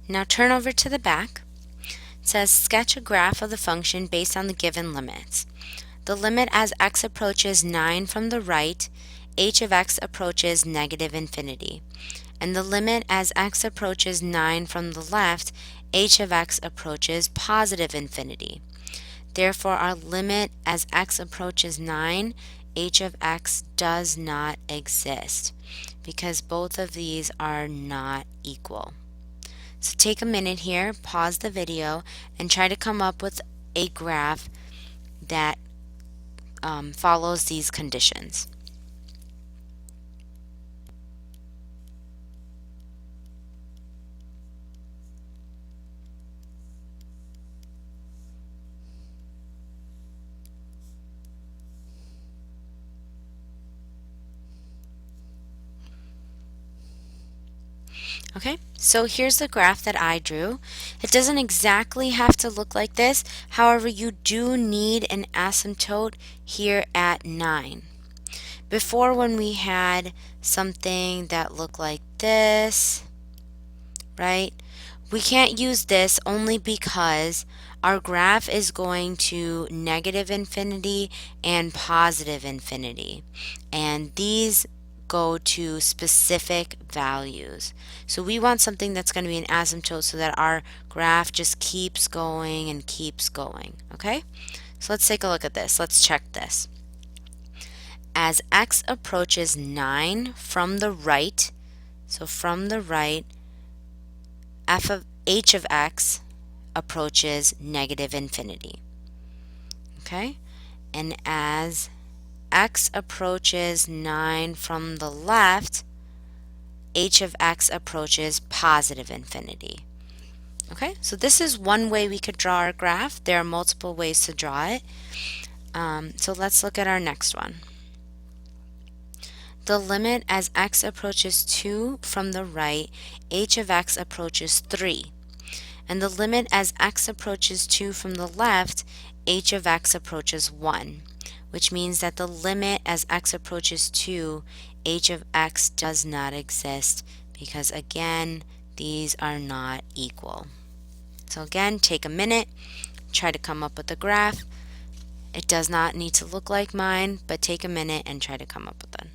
Now turn over to the back. It says sketch a graph of the function based on the given limits. The limit as x approaches 9 from the right, h of x approaches negative infinity. And the limit as x approaches 9 from the left, h of x approaches positive infinity. Therefore, our limit as x approaches 9, h of x does not exist because both of these are not equal. So take a minute here, pause the video, and try to come up with a graph that follows these conditions. Okay, so here's the graph that I drew. It doesn't exactly have to look like this. However, you do need an asymptote here at 9. Before, when we had something that looked like this, right? We can't use this only because our graph is going to negative infinity and positive infinity. And these go to specific values. So we want something that's going to be an asymptote so that our graph just keeps going and keeps going. Okay? So let's take a look at this. Let's check this. As x approaches 9 from the right, so from the right, h of x approaches negative infinity. Okay? And as x approaches 9 from the left, h of x approaches positive infinity. Okay, so this is one way we could draw our graph. There are multiple ways to draw it. So let's look at our next one. The limit as x approaches 2 from the right, h of x approaches 3. And the limit as x approaches 2 from the left, h of x approaches 1, which means that the limit as x approaches 2, h of x does not exist because, again, these are not equal. So again, take a minute, try to come up with a graph. It does not need to look like mine, but take a minute and try to come up with it.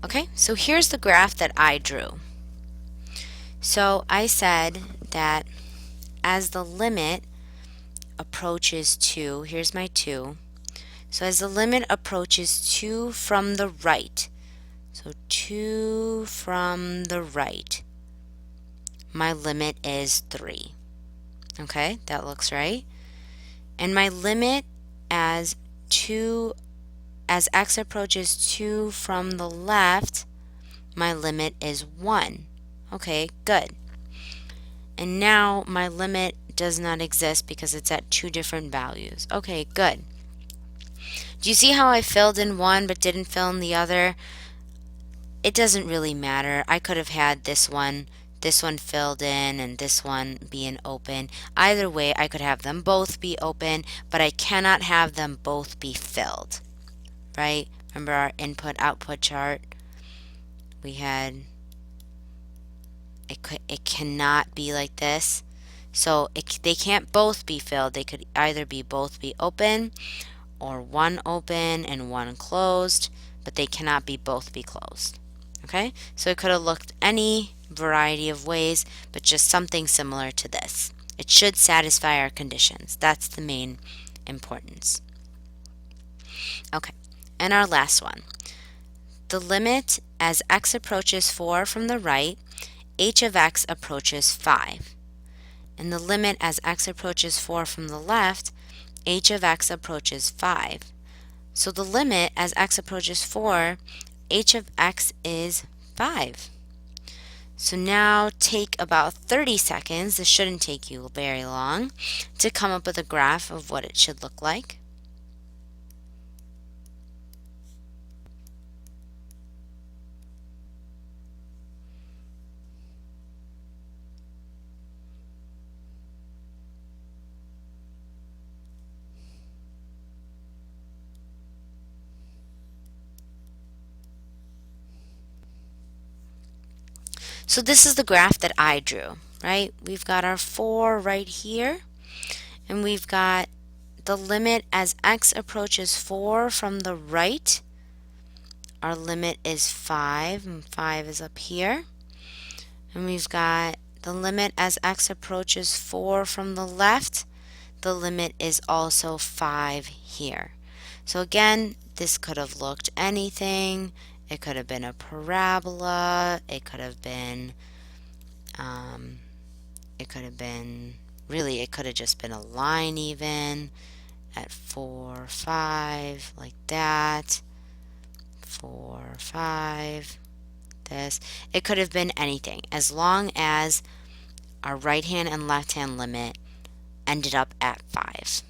Okay, so here's the graph that I drew. So I said that as the limit approaches 2, here's my 2. So as the limit approaches 2 from the right, so 2 from the right, my limit is 3. Okay, that looks right. And my limit as x approaches 2 from the left, my limit is 1. Okay, good. And now my limit does not exist because it's at 2 different values. Okay, good. Do you see how I filled in one but didn't fill in the other? It doesn't really matter. I could have had this one filled in and this one being open. Either way, I could have them both be open, but I cannot have them both be filled. Right? Remember our input-output chart? We had, it cannot be like this. So they can't both be filled. They could either both be open or one open and one closed, but they cannot both be closed. Okay? So it could have looked any variety of ways, but just something similar to this. It should satisfy our conditions. That's the main importance. Okay, and our last one. The limit as x approaches 4 from the right, h of x approaches 5. And the limit as x approaches 4 from the left, h of x approaches 5. So the limit as x approaches 4, h of x is 5. So now take about 30 seconds, this shouldn't take you very long, to come up with a graph of what it should look like. So this is the graph that I drew, right? We've got our 4 right here, and we've got the limit as x approaches 4 from the right. Our limit is 5, and 5 is up here. And we've got the limit as x approaches 4 from the left. The limit is also 5 here. So again, this could have looked anything. It could have been a parabola. It could have been, really, it could have just been a line even at 4, 5, like that. 4, 5, this. It could have been anything as long as our right hand and left hand limit ended up at 5.